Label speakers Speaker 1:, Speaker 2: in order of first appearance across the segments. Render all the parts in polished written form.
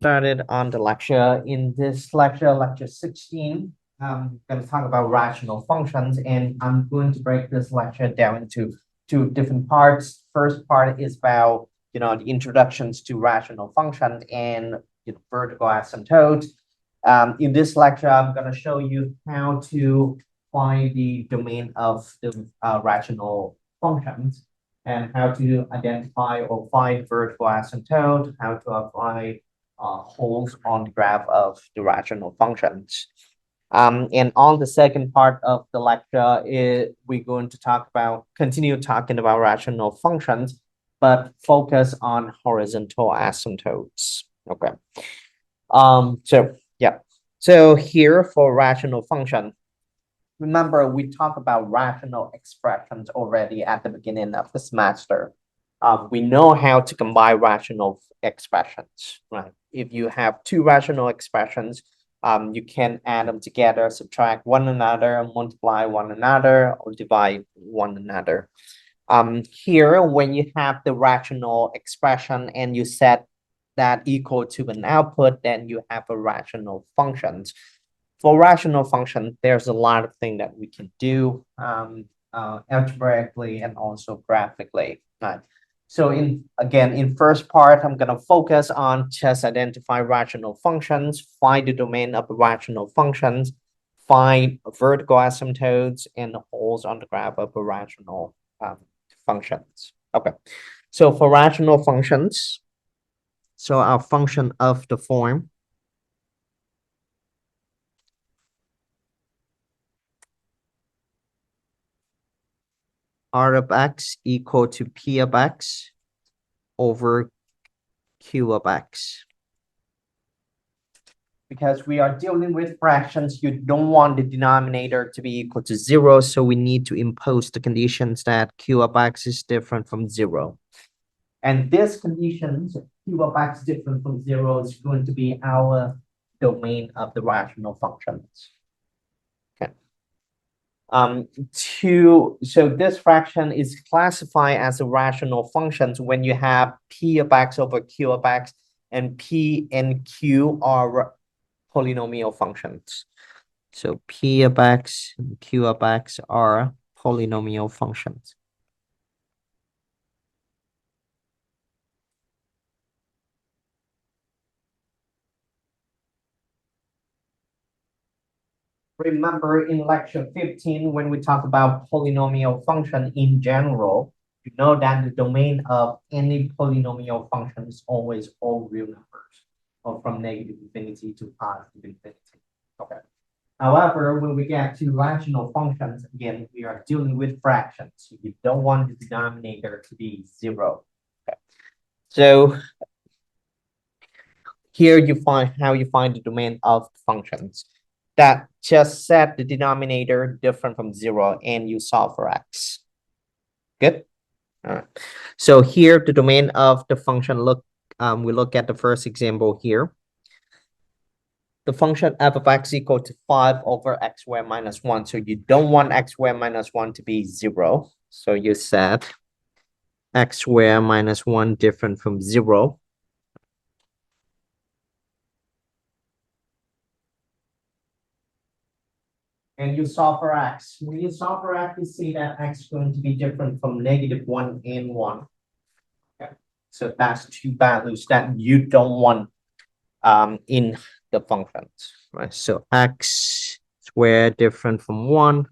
Speaker 1: started on the lecture. In this lecture, lecture 16, I'm going to talk about rational functions, and I'm going to break this lecture down into two different parts. First part is about the introductions to rational functions and vertical asymptote. In this lecture, I'm going to show you how to find the domain of the rational functions and how to identify or find vertical asymptote, how to apply holes on the graph of the rational functions. And on the second part of the lecture, we're going to continue talking about rational functions, but focus on horizontal asymptotes. Okay. So yeah. So here for rational function, remember we talked about rational expressions already at the beginning of the semester. We know how to combine rational expressions, right? If you have two rational expressions, you can add them together, subtract one another, multiply one another, or divide one another. Here, when you have the rational expression and you set that equal to an output, then you have a rational function. For rational function, there's a lot of things that we can do algebraically and also graphically. Right? So in first part, I'm going to focus on just identify rational functions, find the domain of rational functions, find vertical asymptotes and the holes on the graph of rational functions. Okay, so for rational functions, so our function of the form R of x equal to P of x over Q of x. Because we are dealing with fractions, you don't want the denominator to be equal to 0, so we need to impose the conditions that Q of x is different from 0. And this conditions, Q of x different from 0, is going to be our domain of the rational functions. Okay. So this fraction is classified as a rational function when you have P of x over Q of x, and P and Q are polynomial functions. So P of x and Q of x are polynomial functions. Remember in lecture 15, when we talk about polynomial function in general, you know that the domain of any polynomial function is always all real numbers, or from negative infinity to positive infinity. Okay. However, when we get to rational functions, again, we are dealing with fractions. You don't want the denominator to be 0. Okay. So here you find how you find the domain of functions that just set the denominator different from 0 and you solve for x. Good. All right. So here the domain of the function, we look at the first example here. The function f of x equal to 5 over x squared minus 1. So you don't want x squared minus 1 to be 0. So you set x squared minus 1 different from 0. And you solve for x. When you solve for x, you see that x is going to be different from -1 and 1. Okay. So that's two values that you don't want in the functions, right? So x squared different from 1,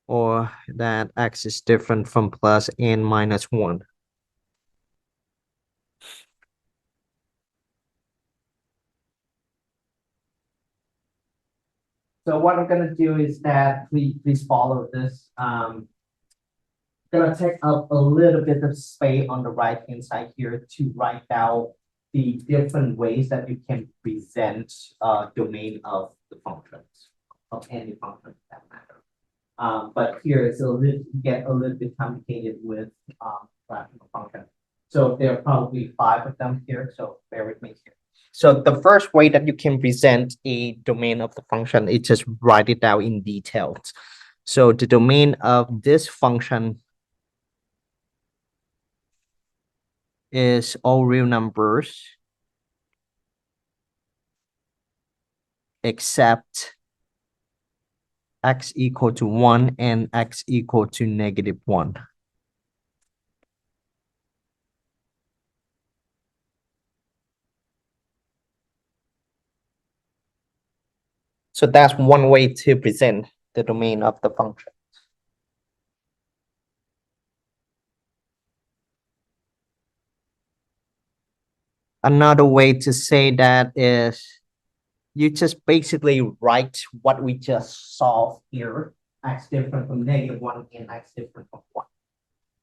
Speaker 1: or that x is different from plus and minus 1. So what I'm going to do is that please follow this. Gonna take up a little bit of space on the right hand side here to write out the different ways that you can present domain of the functions of any function that matter. But here it's get a little bit complicated with rational function. So there are probably 5 of them here. So bear with me here. So the first way that you can present a domain of the function is just write it out in details. So the domain of this function is all real numbers except x equal to 1 and x equal to -1. So that's one way to present the domain of the function. Another way to say that is you just basically write what we just solved here, x different from -1 and x different from 1.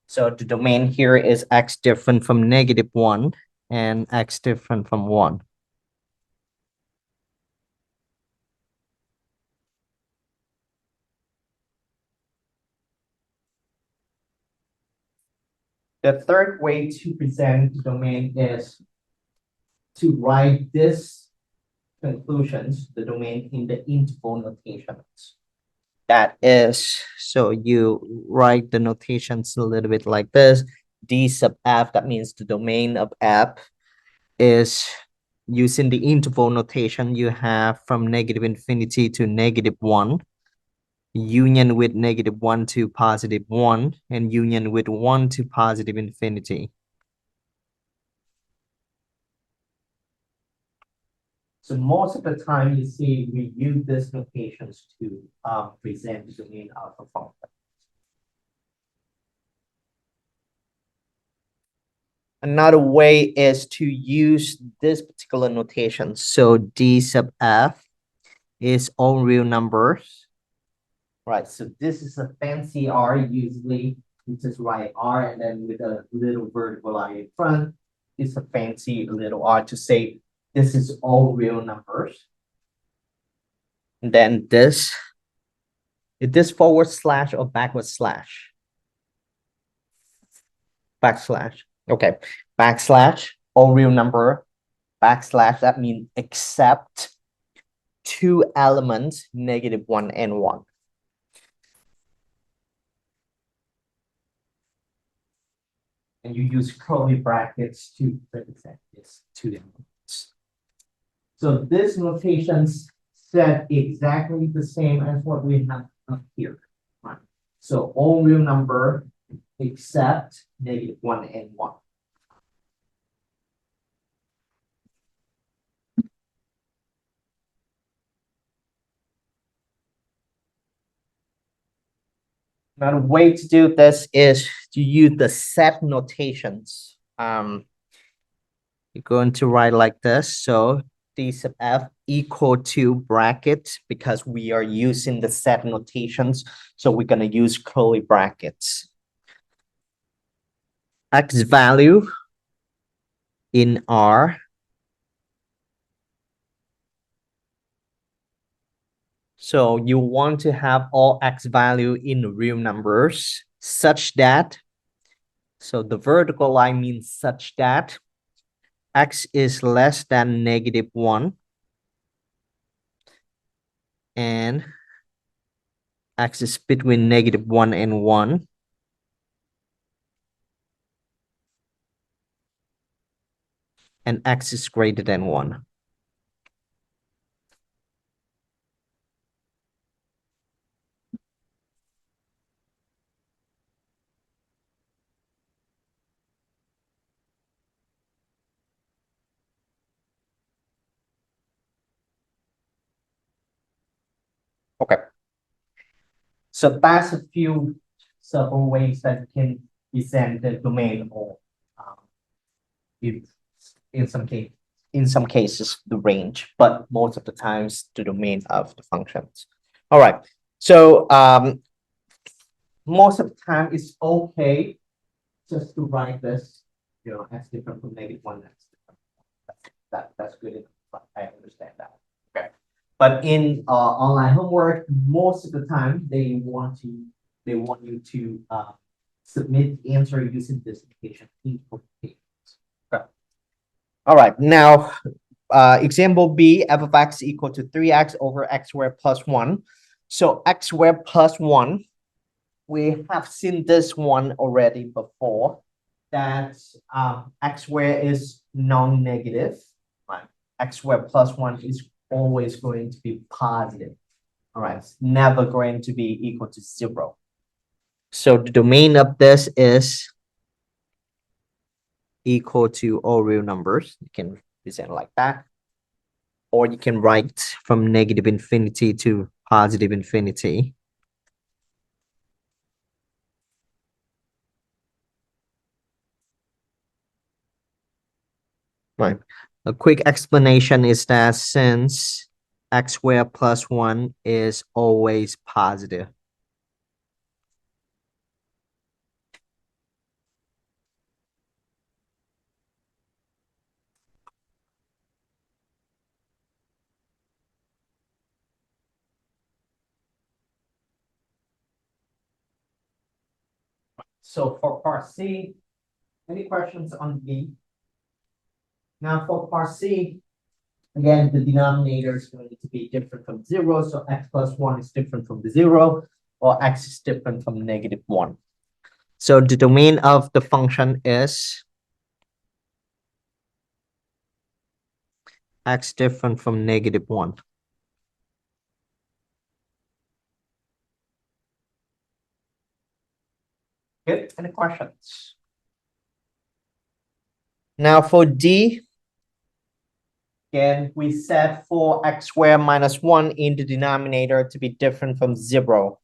Speaker 1: So the domain here is x different from -1 and x different from 1. The third way to present the domain is to write this conclusions, the domain in the interval notations. That is, so you write the notations a little bit like this. D sub f, that means the domain of f is using the interval notation you have from -infinity to -1, union with -1 to +1, and union with 1 to +infinity. So most of the time you see we use these notations to present the domain of a function. Another way is to use this particular notation. So D sub f is all real numbers. Right, so this is a fancy R. Usually you just write R and then with a little vertical line in front. It's a fancy little R to say this is all real numbers. And then this, is this forward slash or backward slash? Backslash. Okay, backslash, all real number, backslash, that means except two elements, -1 and 1. And you use curly brackets to represent this two elements. So this notations set exactly the same as what we have up here. Right? So all real number except -1 and 1. Another way to do this is to use the set notations. You're going to write like this. So D sub f equal to bracket because we are using the set notations. So we're going to use curly brackets. X value in R so you want to have all x value in real numbers such that, so the vertical line means such that x is less than -1 and x is between -1 and 1 and x is greater than 1. Okay. So that's a few several ways that you can present the domain or if in some cases the range, but most of the times the domain of the functions. All right. So most of the time it's okay just to write this, x different from -1, x different. That's good enough. I understand that. Okay. But in online homework, most of the time they want you to submit the answer using this notation. Okay. All right. Now, example B, f of x equal to 3x over x squared plus 1. So x squared plus 1, we have seen this one already before. that x squared is non-negative, right? X squared plus 1 is always going to be positive. All right, it's never going to be equal to 0. So the domain of this is equal to all real numbers. You can present like that. Or you can write from negative infinity to positive infinity. Right. A quick explanation is that since x squared plus 1 is always positive, so for part C, any questions on B? Now for part C, again, the denominator is going to be different from 0. So x plus 1 is different from the 0, or x is different from negative 1. So the domain of the function is x different from negative 1. Good. Any questions? Now for D, again, we set for x squared minus 1 in the denominator to be different from 0.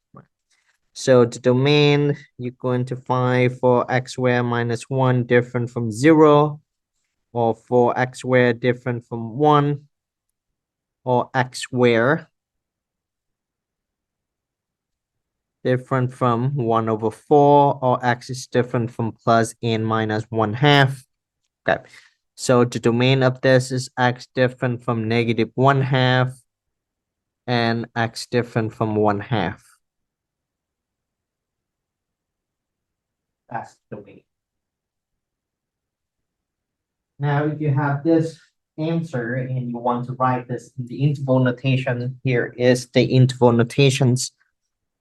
Speaker 1: So the domain you're going to find for x squared minus 1 different from 0, or for x squared different from 1, or x squared different from 1 over 4, or x is different from plus and minus 1/2. Okay. So the domain of this is x different from negative 1/2 and x different from 1/2. That's the domain. Now, if you have this answer and you want to write this in the interval notation, here is the interval notations.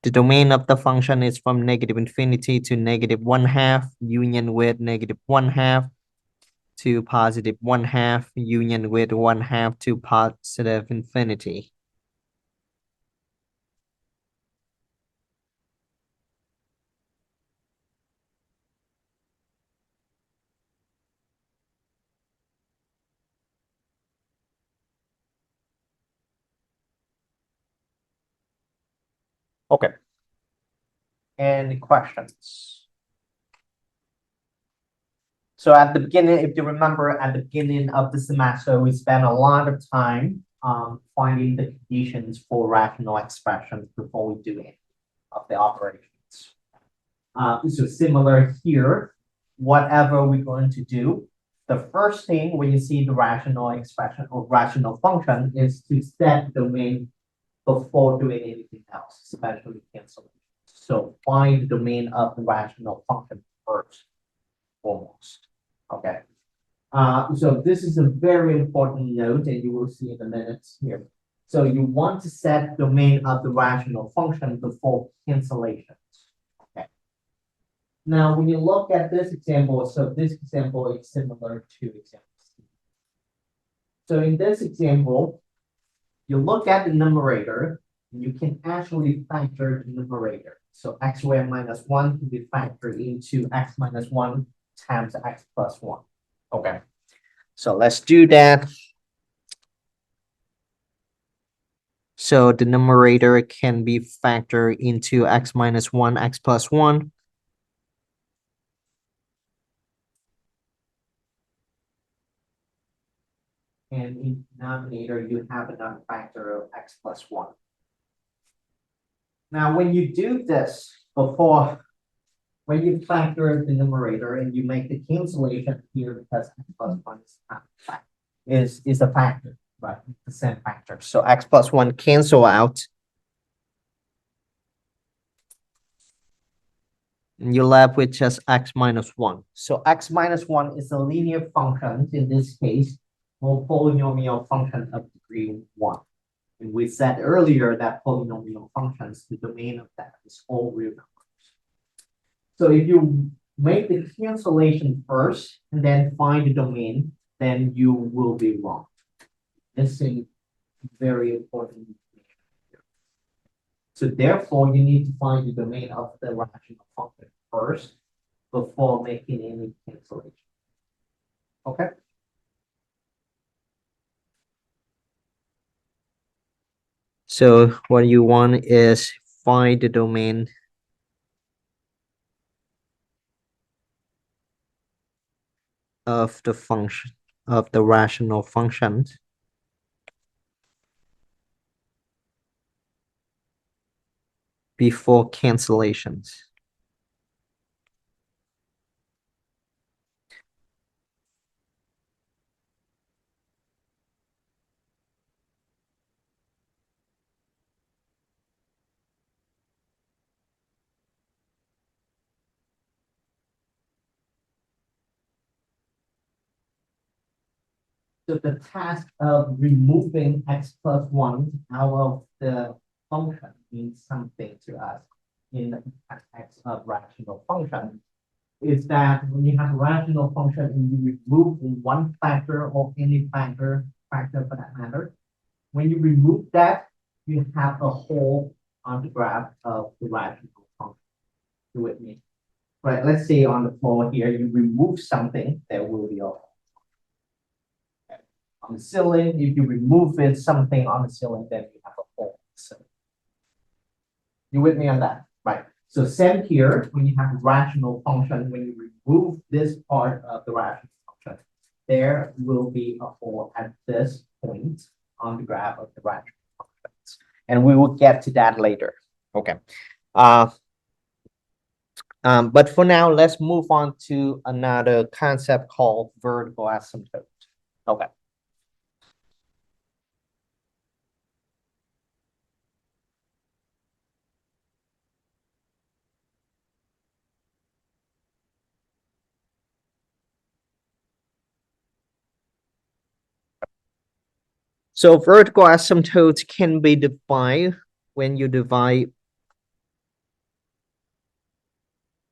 Speaker 1: The domain of the function is from negative infinity to negative 1/2, union with negative 1/2 to positive 1/2, union with 1/2 to positive infinity. Okay. Any questions? So at the beginning, if you remember, at the beginning of the semester, we spent a lot of time finding the conditions for rational expressions before we do any of the operations. So similar here, whatever we're going to do, the first thing when you see the rational expression or rational function is to set the domain before doing anything else, especially cancellation. So find the domain of the rational function first, almost. Okay. So this is a very important note, and you will see in a minute here. So you want to set domain of the rational function before cancellations. Okay. Now, when you look at this example, so this example is similar to example C. So in this example, you look at the numerator, and you can actually factor the numerator. So x squared minus 1 can be factored into x minus 1 times x plus 1. Okay. So let's do that. So the numerator can be factored into x minus 1, x plus 1. And in denominator, you have another factor of x plus 1. Now, when you do this before, when you factor the numerator and you make the cancellation here because x plus 1 is a factor, right? The same factor. So x plus 1 cancel out. And you're left with just x minus 1. So x minus 1 is a linear function, in this case, or polynomial function of degree 1. And we said earlier that polynomial functions, the domain of that is all real numbers. So if you make the cancellation first and then find the domain, then you will be wrong. This is very important. So therefore, you need to find the domain of the rational function first before making any cancellation. Okay. So what you want is find the domain of the function of the rational functions before cancellations. So the task of removing x plus 1 out of the function means something to us in the context of rational function. Is that when you have a rational function and you remove one factor or any factor for that matter, when you remove that, you have a hole on the graph of the rational function. Do with me. Right, let's say on the floor here, you remove something, there will be a hole. Okay. On the ceiling, if you remove it, something on the ceiling, then you have a hole. So you with me on that? Right. So same here, when you have a rational function, when you remove this part of the rational function, there will be a hole at this point on the graph of the rational functions. And we will get to that later. Okay. But for now, let's move on to another concept called vertical asymptote. Okay. So vertical asymptotes can be defined when you divide,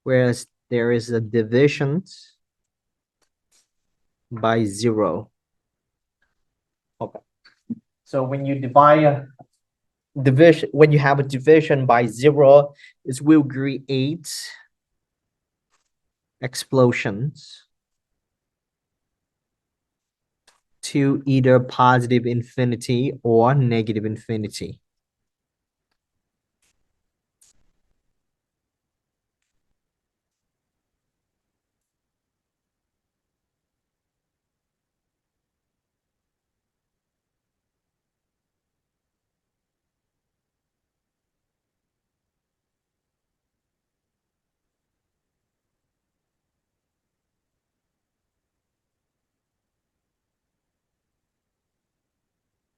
Speaker 1: whereas there is a division by 0. Okay. So when you divide a division, when you have a division by 0, it will create explosions to either positive infinity or negative infinity.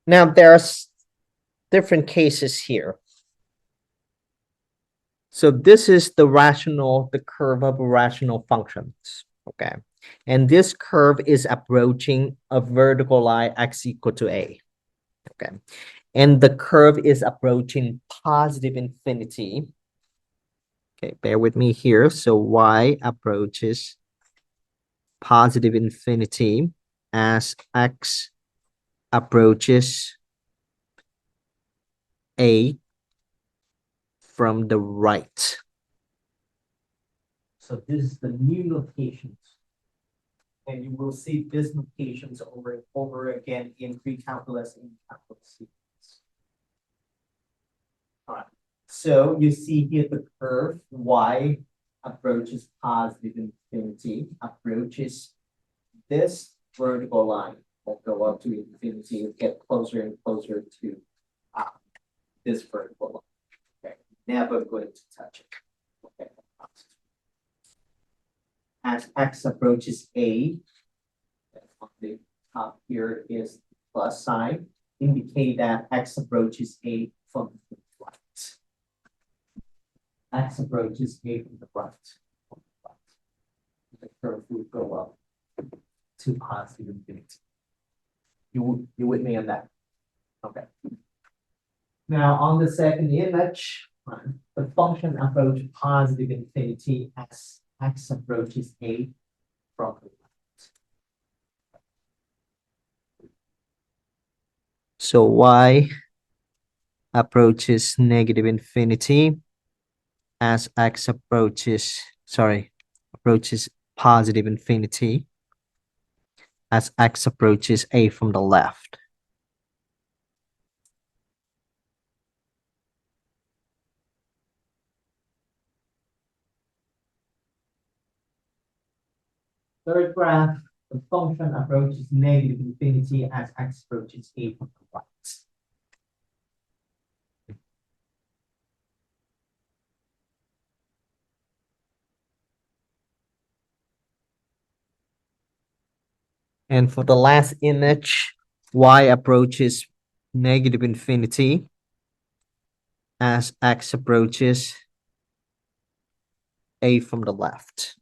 Speaker 1: Now, there's different cases here. So this is the curve of rational functions, okay? And this curve is approaching a vertical line x equal to a, okay? And the curve is approaching positive infinity. Okay, bear with me here. So y approaches positive infinity as x approaches a from the right. So this is the new notations. And you will see these notations over and over again in pre-calculus and calculus. All right. So you see here the curve y approaches positive infinity, approaches this vertical line will go up to infinity, get closer and closer to this vertical line. Okay, never going to touch it. Okay. As x approaches a, on the top here is plus sign, indicate that x approaches a from the right. X approaches a from the right. The curve will go up to positive infinity. You with me on that? Okay. Now on the second image, the function approach positive infinity as x approaches a from the left. So y approaches negative infinity as x approaches positive infinity as x approaches a from the left. Third graph, the function approaches negative infinity as x approaches a from the right. And for the last image, y approaches negative infinity as x approaches a from the left.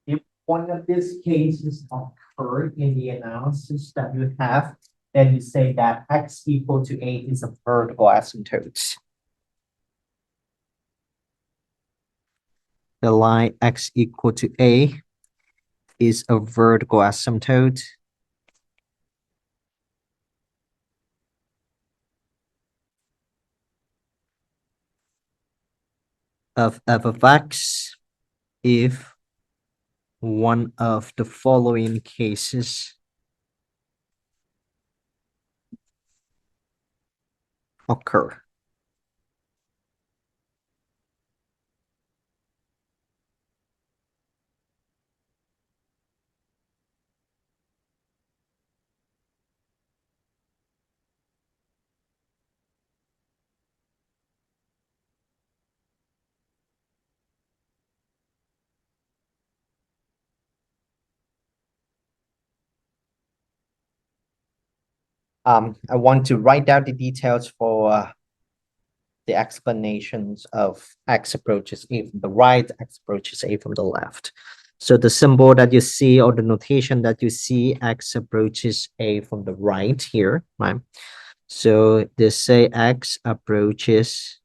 Speaker 1: If one of these cases occur in the analysis that you have, then you say that x equal to a is a vertical asymptote. The line x equal to a is a vertical asymptote of f of x if one of the following cases occur. I want to write down the details for the explanations of x approaches a from the right, x approaches a from the left. So the symbol that you see or the notation that you see, x approaches a from the right here, right? So they say x approaches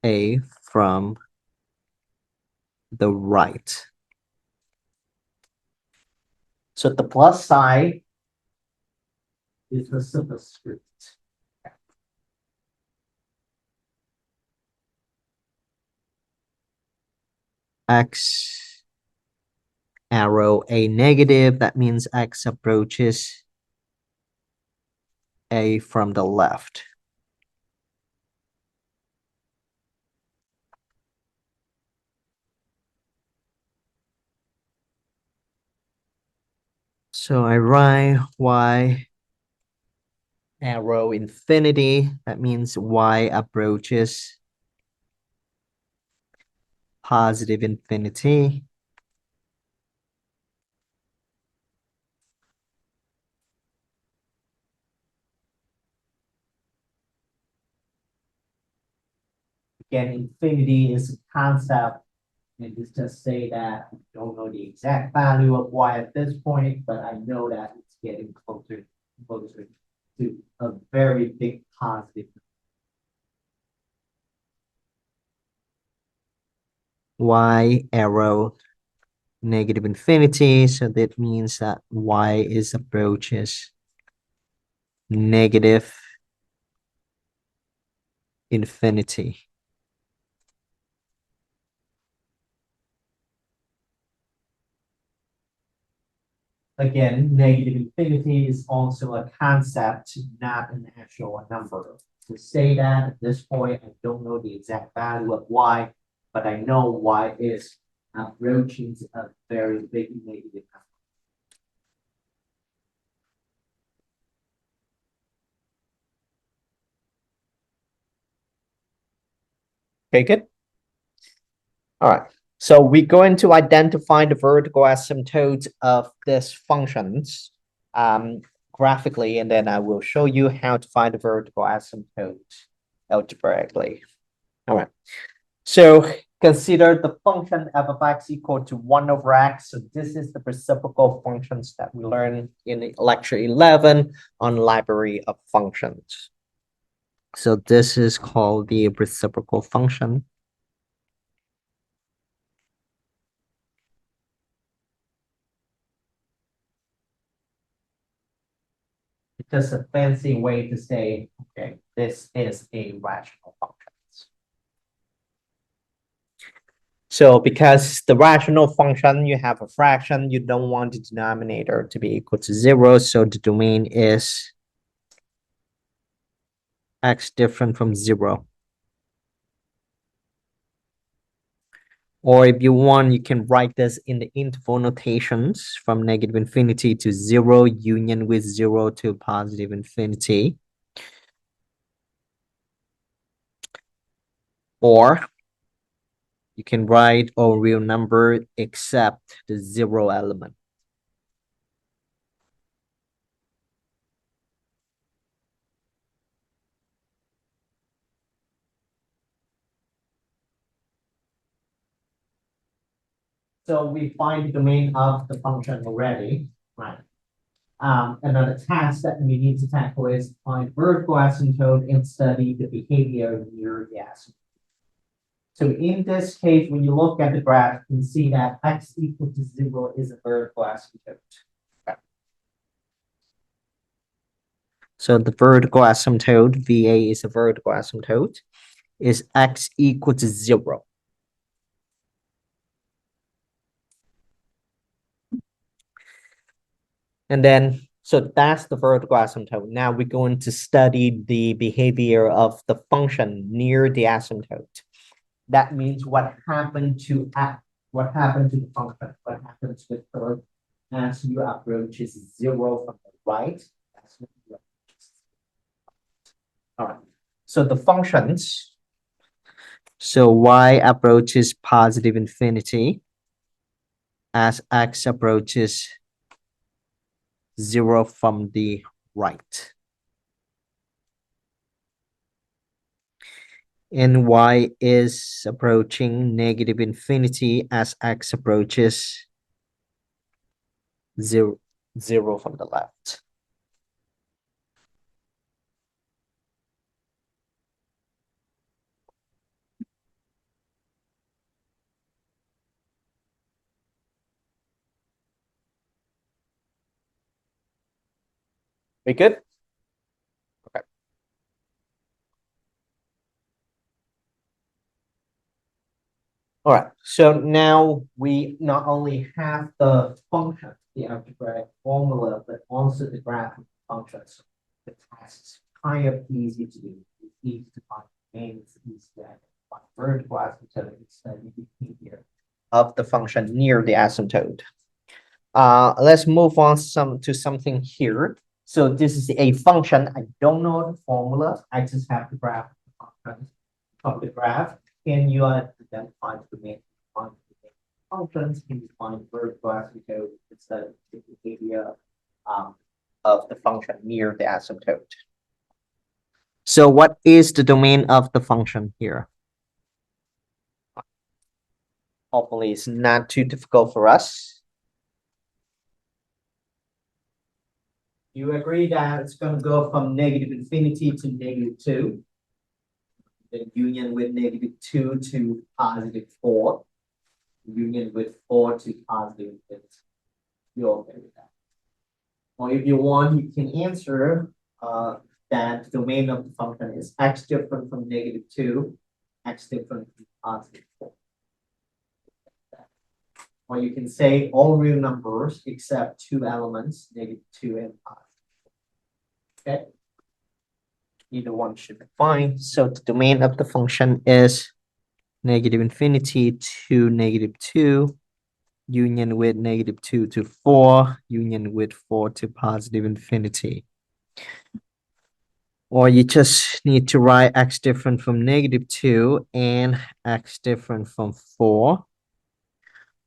Speaker 1: a from the right. So the plus side is the superscript. X arrow a negative, that means x approaches a from the left. So I write y arrow infinity, that means y approaches positive infinity. Again, infinity is a concept, and it's just say that I don't know the exact value of y at this point, but I know that it's getting closer to a very big positive. Y arrow negative infinity, so that means that y is approaches negative infinity. Again, negative infinity is also a concept, not an actual number. To say that at this point, I don't know the exact value of y, but I know y is approaching a very big negative number. Okay, good. All right. So we're going to identify the vertical asymptotes of these functions graphically, and then I will show you how to find the vertical asymptote algebraically. All right. So consider the function f of x equal to 1 over x. So this is the reciprocal functions that we learned in lecture 11 on library of functions. So this is called the reciprocal function. It's just a fancy way to say, okay, this is a rational function. So because the rational function, you have a fraction, you don't want the denominator to be equal to 0. So the domain is x different from 0. Or if you want, you can write this in the interval notations from negative infinity to 0, union with 0 to positive infinity. Or you can write a real number except the 0 element. So we find the domain of the function already, right? Another task that we need to tackle is find vertical asymptote and study the behavior near the asymptote. So in this case, when you look at the graph, you can see that x equal to 0 is a vertical asymptote. Okay. So the vertical asymptote, VA is a vertical asymptote, is x equal to 0. And then, so that's the vertical asymptote. Now we're going to study the behavior of the function near the asymptote. That means what happened to the function, what happens with her as you approach is 0 from the right. All right. So the functions, so y approaches positive infinity as x approaches 0 from the right. And y is approaching negative infinity as x approaches 0 from the left. We good? Okay. All right. So now we not only have the function, the algebraic formula, but also the graph of functions. The task is kind of easy to do. It's easy to find names, easy to identify vertical asymptote, study the behavior of the function near the asymptote. Let's move on to something here. So this is a function. I don't know the formula. I just have the graph of the graph. Can you identify the main functions? Can you find vertical asymptote instead of the behavior of the function near the asymptote? So what is the domain of the function here? Hopefully it's not too difficult for us. You agree that it's going to go from negative infinity to negative 2, then union with negative 2 to positive 4, union with 4 to positive 6. You're okay with that? Or if you want, you can answer that the domain of the function is x different from negative 2, x different from positive 4. Or you can say all real numbers except 2 elements, negative 2 and positive 4. Okay? Either one should be fine. So the domain of the function is negative infinity to negative 2, union with negative 2 to 4, union with 4 to positive infinity. Or you just need to write x different from negative 2 and x different from 4.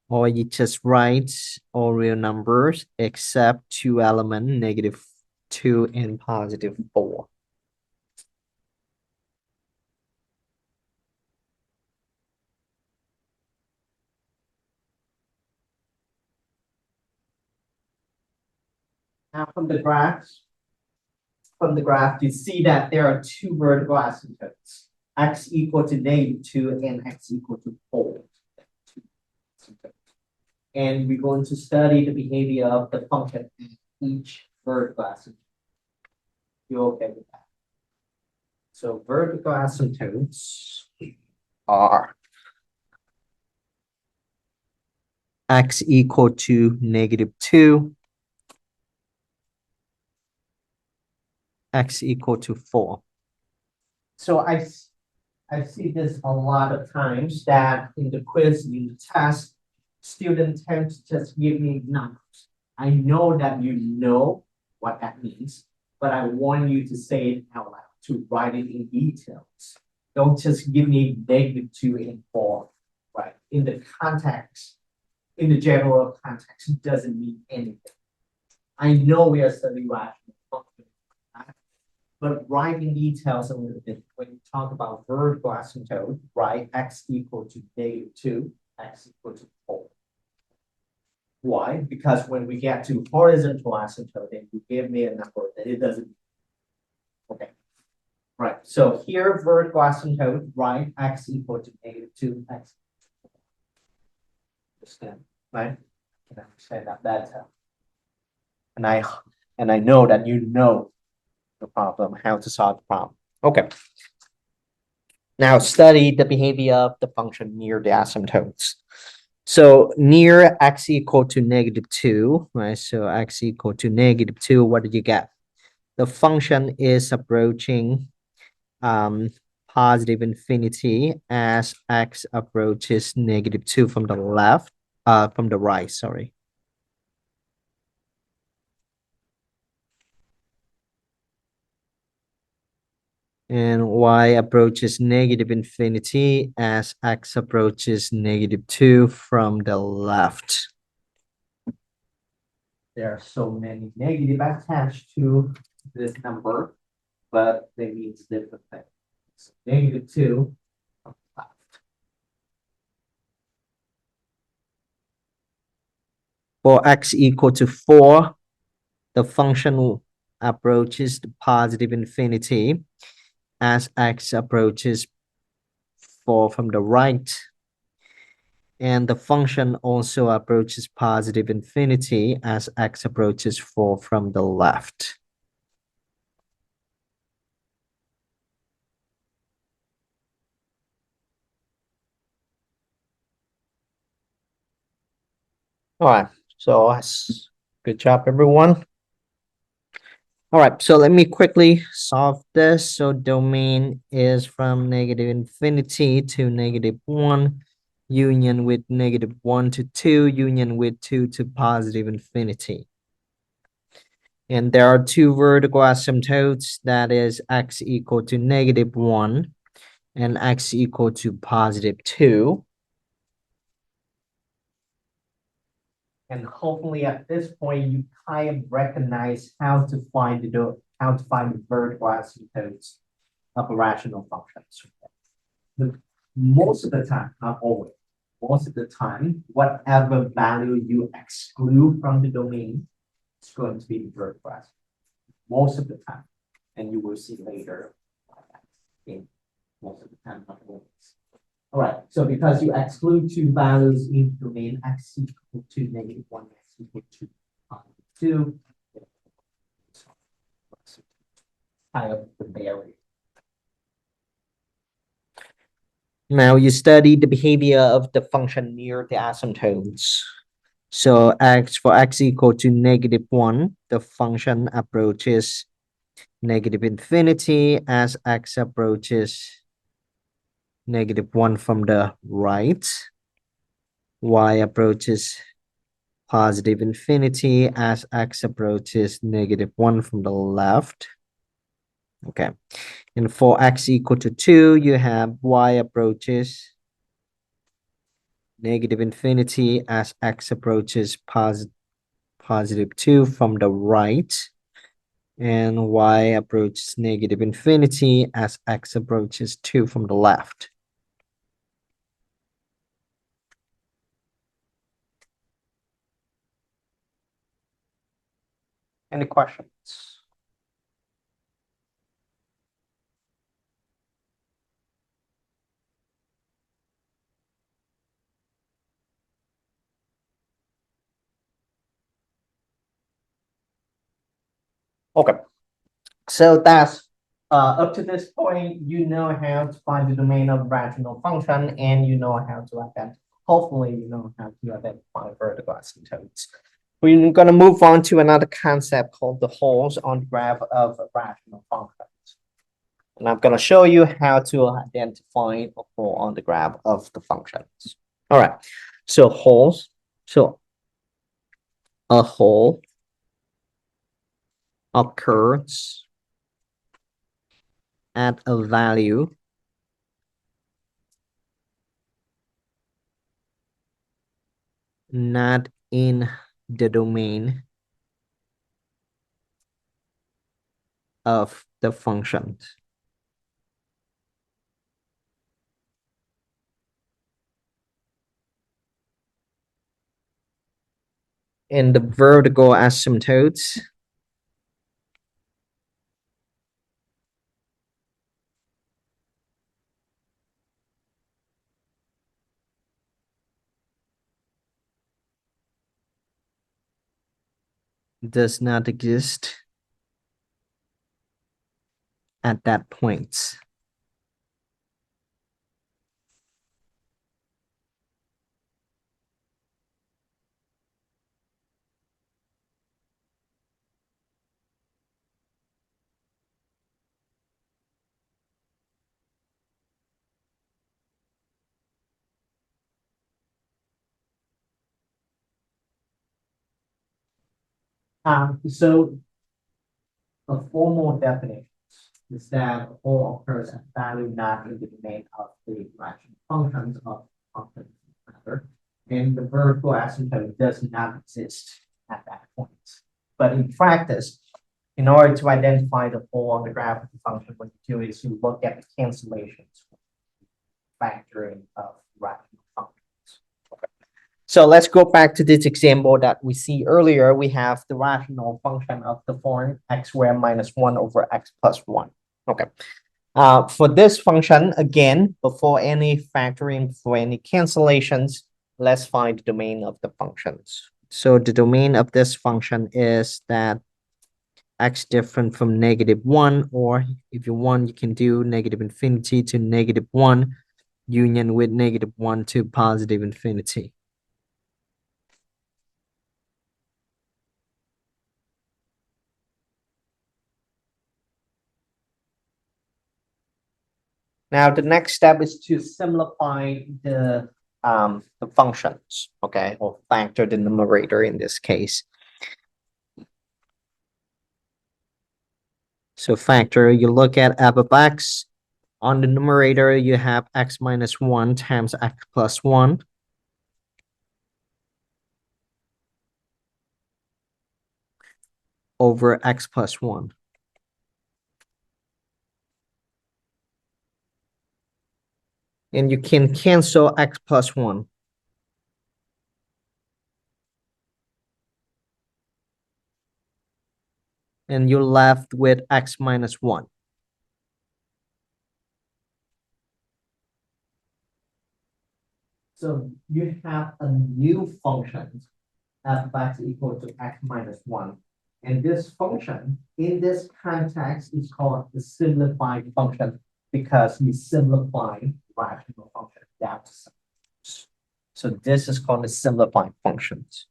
Speaker 1: Or you just write all real numbers except 2 element, negative 2 and positive 4. Now from the graph, you see that there are two vertical asymptotes, x equal to -2 and x equal to 4. And we're going to study the behavior of the function in each vertical asymptote. You okay with that? So vertical asymptotes are x equal to -2, x equal to 4. So I see this a lot of times that in the quiz, in the test, students tend to just give me numbers. I know that you know what that means, but I want you to say it out loud, to write it in details. Don't just give me -2 and 4, right? In the context, in the general context, it doesn't mean anything. I know we are studying rational functions, but writing details a little bit when you talk about vertical asymptote, write x equal to -2, x equal to 4. Why? Because when we get to horizontal asymptote, then you give me a number that it doesn't. Okay. Right. So here, vertical asymptote, write x equal to -2, x. Understand, right? I can understand that better. And I know that you know the problem, how to solve the problem. Okay. Now study the behavior of the function near the asymptotes. So near x equal to -2, right? So x equal to -2, what did you get? The function is approaching positive infinity as x approaches -2 from the left, from the right, sorry. And y approaches -infinity as x approaches -2 from the left. There are so many negative attached to this number, but they mean different things. So -2 from the left. For x equal to 4, the function approaches the positive infinity as x approaches 4 from the right. And the function also approaches positive infinity as x approaches 4 from the left. All right, so good job, everyone. All right, so let me quickly solve this. So domain is from -infinity to -1, union with -1 to 2, union with 2 to positive infinity. And there are two vertical asymptotes, that is x equal to -1 and x equal to +2. And hopefully at this point, you kind of recognize how to find the vertical asymptotes of rational functions. Most of the time, not always, most of the time, whatever value you exclude from the domain is going to be the vertical asymptote. Most of the time. And you will see later in most of the time, not always. All right, so because you exclude two values in the domain x equal to -1, x equal to 2, kind of the barrier. Now you study the behavior of the function near the asymptotes. So for x equal to -1, the function approaches -infinity as x approaches -1 from the right. Y approaches positive infinity as x approaches -1 from the left. Okay. And for x equal to 2, you have y approaches -infinity as x approaches positive 2 from the right. And y approaches -infinity as x approaches 2 from the left. Any questions? Okay, so that's up to this point, you know how to find the domain of rational function, and you know how to identify. Hopefully, you know how to identify vertical asymptotes. We're going to move on to another concept called the holes on the graph of rational functions. And I'm going to show you how to identify a hole on the graph of the functions. All right, so holes. So a hole occurs at a value not in the domain of the function. In the vertical asymptotes, does not exist at that point. So a formal definition is that a hole occurs at value not in the domain of the rational functions of functions matter, and the vertical asymptote does not exist at that point. But in practice, in order to identify the hole on the graph of the function, what you do is you look at the cancellations factoring of rational functions. Okay. So let's go back to this example that we see earlier. We have the rational function of the form x squared minus 1 over x plus 1. Okay. For this function, again, before any factoring, before any cancellations, let's find the domain of the functions. So the domain of this function is that x different from -1, or if you want, you can do negative infinity to -1, union with -1 to positive infinity. Now, the next step is to simplify the functions, okay, or factor the numerator in this case. So factor, you look at f of x. On the numerator, you have x minus 1 times x plus 1. Over x plus 1. And you can cancel x plus 1. And you're left with x minus 1. So you have a new function f of x equal to x minus 1. And this function in this context is called the simplified function because you simplify rational function down to some. So this is called the simplified functions.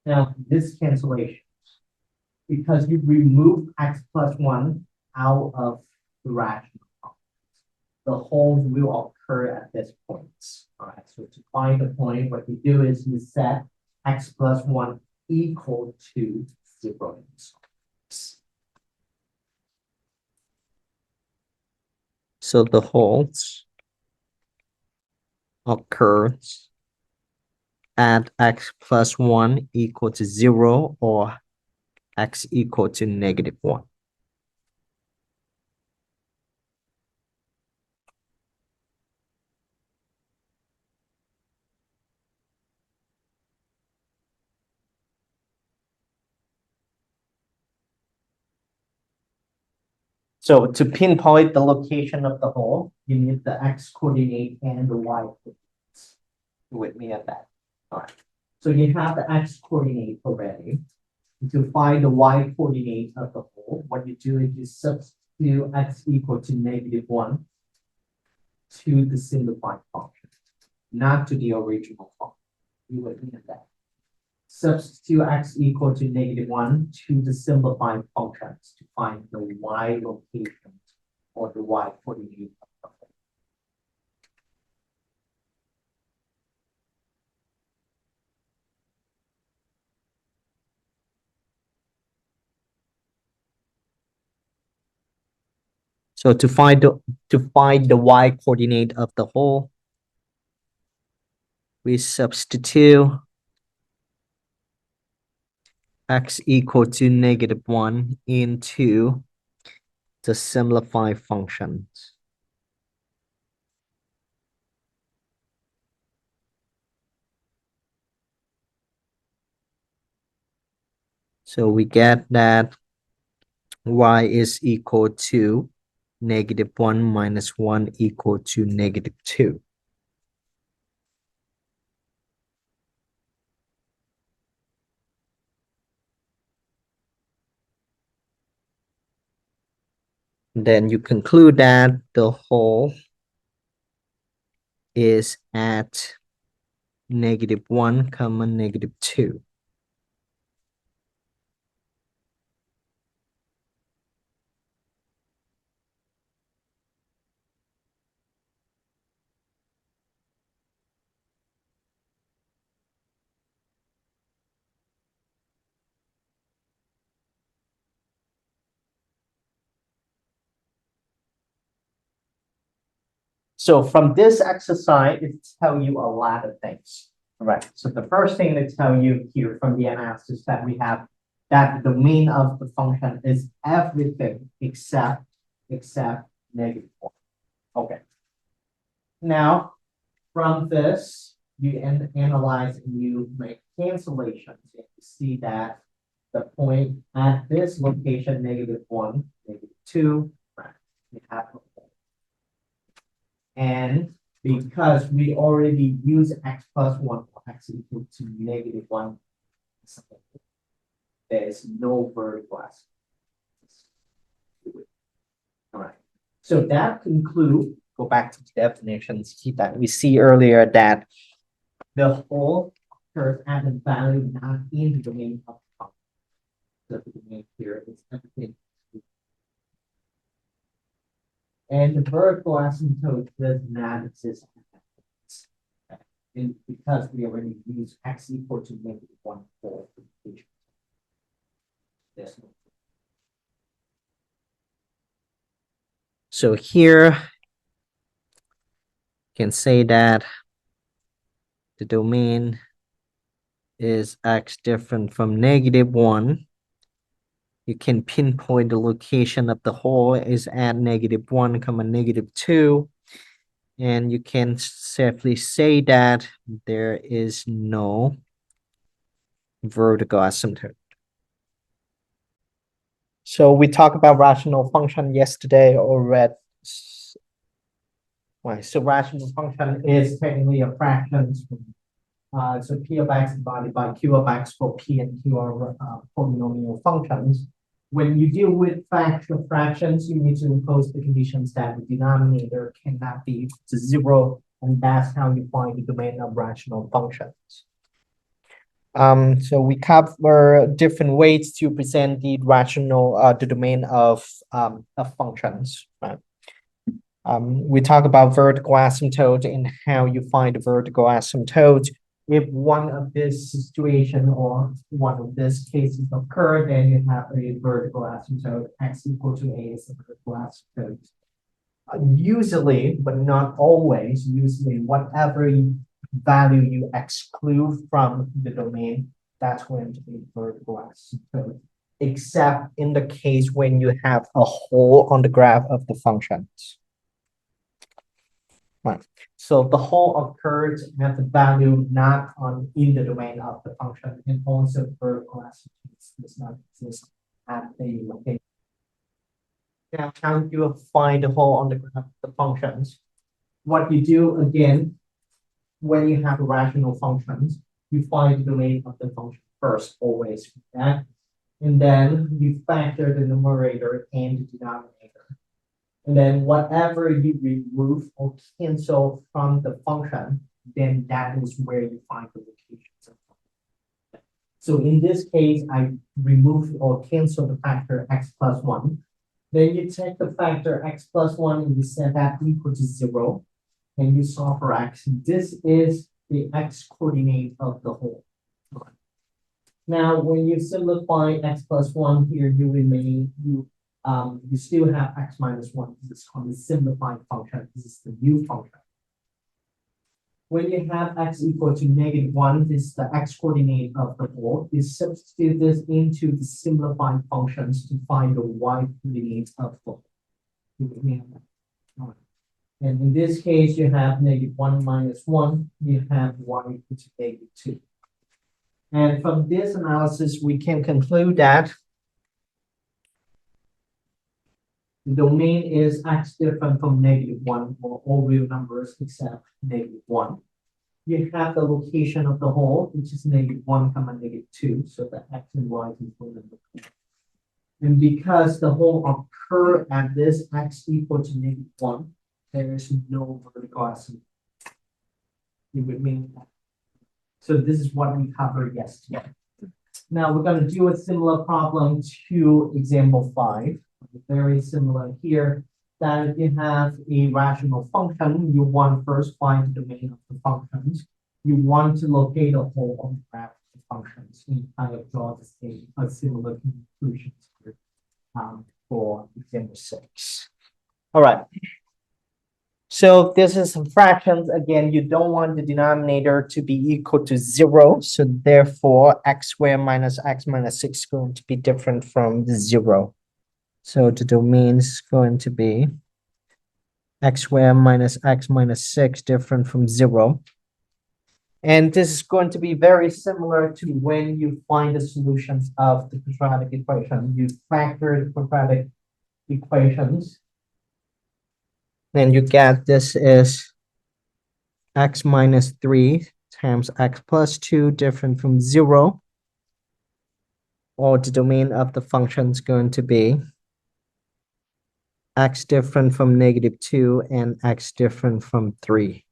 Speaker 1: Now, this cancellation, because you remove x plus 1 out of the rational functions, the holes will occur at this point. All right, so to find the point, what you do is you set x plus 1 equal to 0. So the holes occurs at x plus 1 equal to 0 or x equal to -1. So to pinpoint the location of the hole, you need the x coordinate and the y coordinates. You with me at that? All right. So you have the x coordinate already. To find the y coordinate of the hole, what you do is you substitute x equal to -1 to the simplified function, not to the original function. You with me at that? Substitute x equal to -1 to the simplified functions to find the y location or the y coordinate of the hole. So to find the y coordinate of the hole, we substitute x equal to -1 into the simplified functions. So we get that y is equal to -1 minus 1 equal to -2. Then you conclude that the hole is at -1, -2. So from this exercise, it tells you a lot of things. All right. So the first thing they tell you here from the analysis that we have that the domain of the function is everything except -1. Okay. Now, from this, you analyze and you make cancellations. And you see that the point at this location, -1, -2, right? You have a point. And because we already use x plus 1 or x equal to -1, there is no vertical asymptote. All right. So that concludes, go back to the definitions that we see earlier, that the hole occurs at a value not in the domain of the function. So the domain here is everything. And the vertical asymptote does not exist. And because we already use x equal to -1 for the decimal. So here you can say that the domain is x different from -1. You can pinpoint the location of the hole is at -1, -2. And you can safely say that there is no vertical asymptote. So we talked about rational function yesterday already. Right, so rational function is technically a fraction. So p of x divided by q of x for p and q are polynomial functions. When you deal with fractions, you need to impose the conditions that the denominator cannot be equal to 0, and that's how you find the domain of rational functions. So we cover different ways to present the rational, the domain of functions. Right? We talk about vertical asymptote and how you find the vertical asymptote. If one of this situation or one of these cases occur, then you have a vertical asymptote. X equal to a is a vertical asymptote. Usually, but not always, usually whatever value you exclude from the domain, that's going to be vertical asymptote, except in the case when you have a hole on the graph of the functions. Right. So the hole occurs at the value not on in the domain of the function, and also vertical asymptote does not exist at the location. Now, how do you find the hole on the graph of the functions? What you do again, when you have rational functions, you find the domain of the function first, always. Yeah? And then you factor the numerator and the denominator. And then whatever you remove or cancel from the function, then that is where you find the locations of the function. So in this case, I remove or cancel the factor x plus 1. Then you take the factor x plus 1 and you set that equal to 0. And you solve for x. This is the x coordinate of the whole. Now, when you simplify x plus 1 here, you still have x minus 1. This is called the simplified function. This is the new function. When you have x equal to -1, this is the x coordinate of the whole. You substitute this into the simplified functions to find the y coordinate of the whole. And in this case, you have -1 minus 1, you have y equal to -2. And from this analysis, we can conclude that the domain is x different from -1 for all real numbers except -1. You have the location of the hole, which is -1, -2, so the x and y component. And because the hole occur at this x equal to -1, there is no vertical asymptote. It would mean that. So this is what we covered yesterday. Now we're going to do a similar problem to example 5. Very similar here. That if you have a rational function, you want first find the domain of the functions. You want to locate a hole on the graph of the functions and kind of draw the same similar conclusions here for example 6. All right. So this is some fractions. Again, you don't want the denominator to be equal to 0. So therefore, x squared minus x minus 6 is going to be different from 0. So the domain is going to be x squared minus x minus 6 different from 0. And this is going to be very similar to when you find the solutions of the quadratic equation. You factor the quadratic equations. Then you get this is x minus 3 times x plus 2 different from 0. Or the domain of the function is going to be x different from -2 and x different from 3.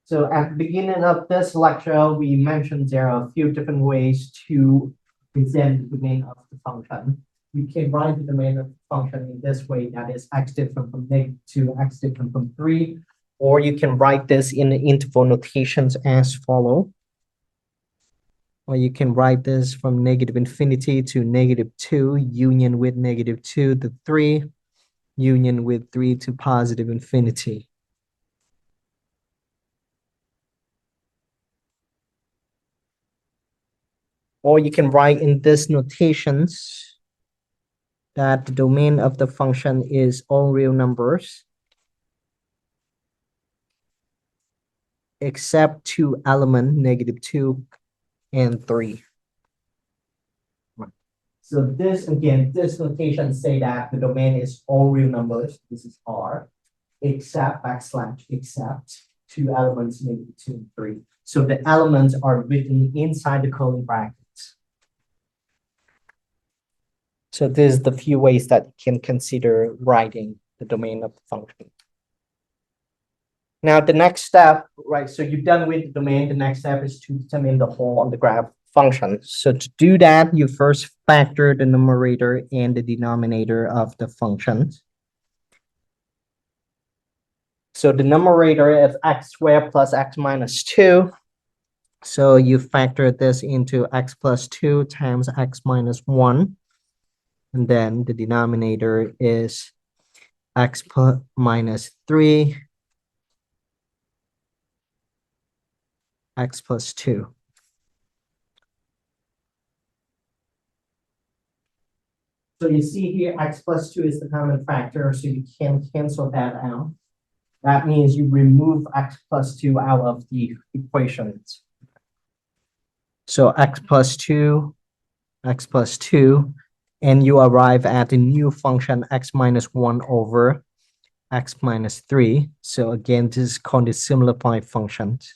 Speaker 1: So at the beginning of this lecture, we mentioned there are a few different ways to present the domain of the function. You can write the domain of the function in this way, that is x different from -2, x different from 3, or you can write this in the interval notations as follow. Or you can write this from -infinity to -2, union with -2 to 3, union with 3 to positive infinity. Or you can write in this notations that the domain of the function is all real numbers except two elements, -2 and 3. So this, again, this notation say that the domain is all real numbers. This is R, except except two elements, -2 and 3. So the elements are written inside the curly brackets. So this is the few ways that you can consider writing the domain of the function. Now the next step, right? So you're done with the domain. The next step is to determine the hole on the graph function. So to do that, you first factor the numerator and the denominator of the functions. So the numerator is x squared plus x minus 2. So you factor this into x plus 2 times x minus 1. And then the denominator is x plus minus 3, x plus 2. So you see here, x plus 2 is the common factor, so you can cancel that out. That means you remove x plus 2 out of the equations. So x plus 2, and you arrive at a new function x minus 1 over x minus 3. So again, this is called the simplified functions.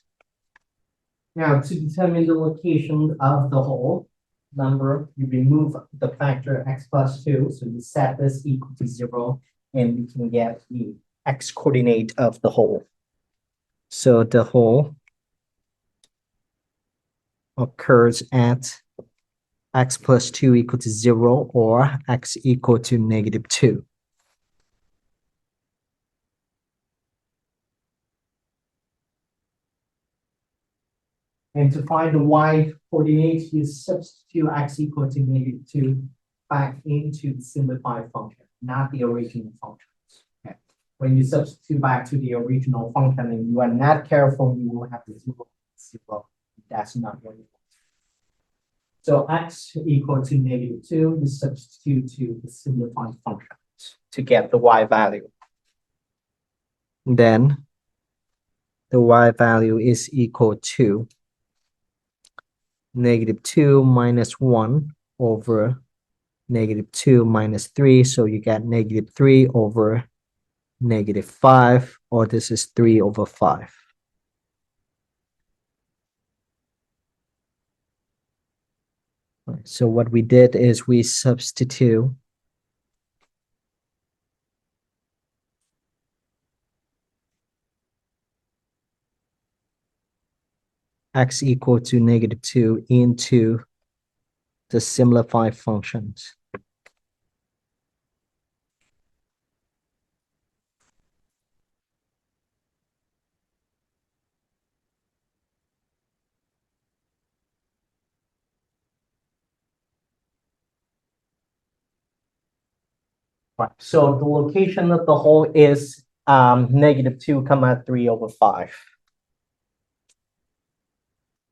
Speaker 1: Now, to determine the location of the whole number, you remove the factor x plus 2. So you set this equal to 0, and you can get the x coordinate of the whole. So the whole occurs at x plus 2 equal to 0 or x equal to negative 2. And to find the y coordinate, you substitute x equal to negative 2 back into the simplified function, not the original functions. Okay. When you substitute back to the original function and you are not careful, you will have the 0. That's not what you want. So x equal to negative 2, you substitute to the simplified function to get the y value. Then the y value is equal to negative 2 minus 1 over negative 2 minus 3. So you get negative 3 over negative 5, or this is 3 over 5. So what we did is we substitute x equal to negative 2 into the simplified functions. Right. So the location of the whole is negative 2 comma 3 over 5.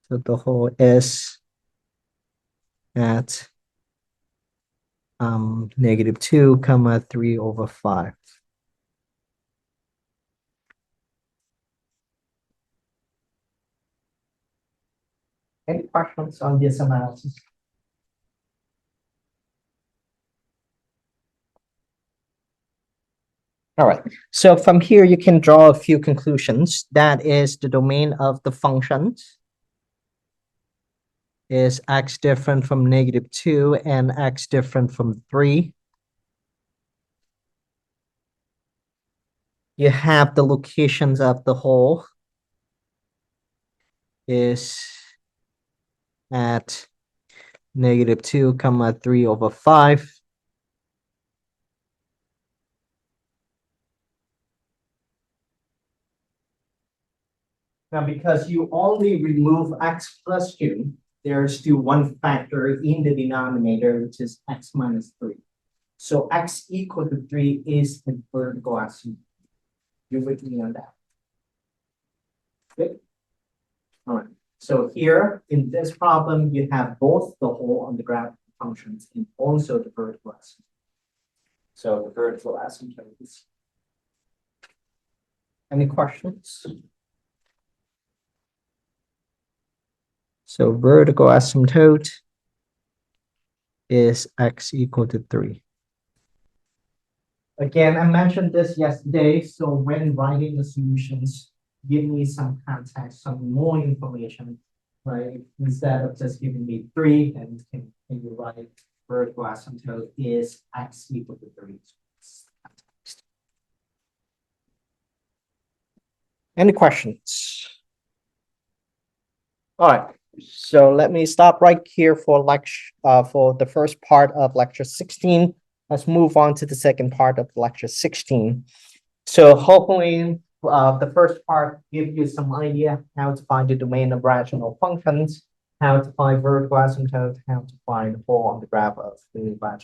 Speaker 1: So the whole is at negative 2 comma 3 over 5. Any questions on this analysis? All right, so from here you can draw a few conclusions. That is, the domain of the functions is x different from negative 2 and x different from 3. You have the locations of the whole is at negative 2 comma 3 over 5. Now, because you only remove x plus 2, there's still one factor in the denominator, which is x minus 3. So x equal to 3 is the vertical asymptote. You're with me on that. Okay. All right. So here in this problem, you have both the whole on the graph functions and also the vertical asymptote. So the vertical asymptote is. Any questions? So vertical asymptote is x equal to 3. Again, I mentioned this yesterday, so when writing the solutions, give me some context, some more information, right? Instead of just giving me 3, and can you write vertical asymptote is x equal to 3. Any questions? All right. So let me stop right here for for the first part of lecture 16. Let's move on to the second part of lecture 16. So hopefully the first part gives you some idea how to find the domain of rational functions, how to find vertical asymptote, how to find the whole on the graph of the rational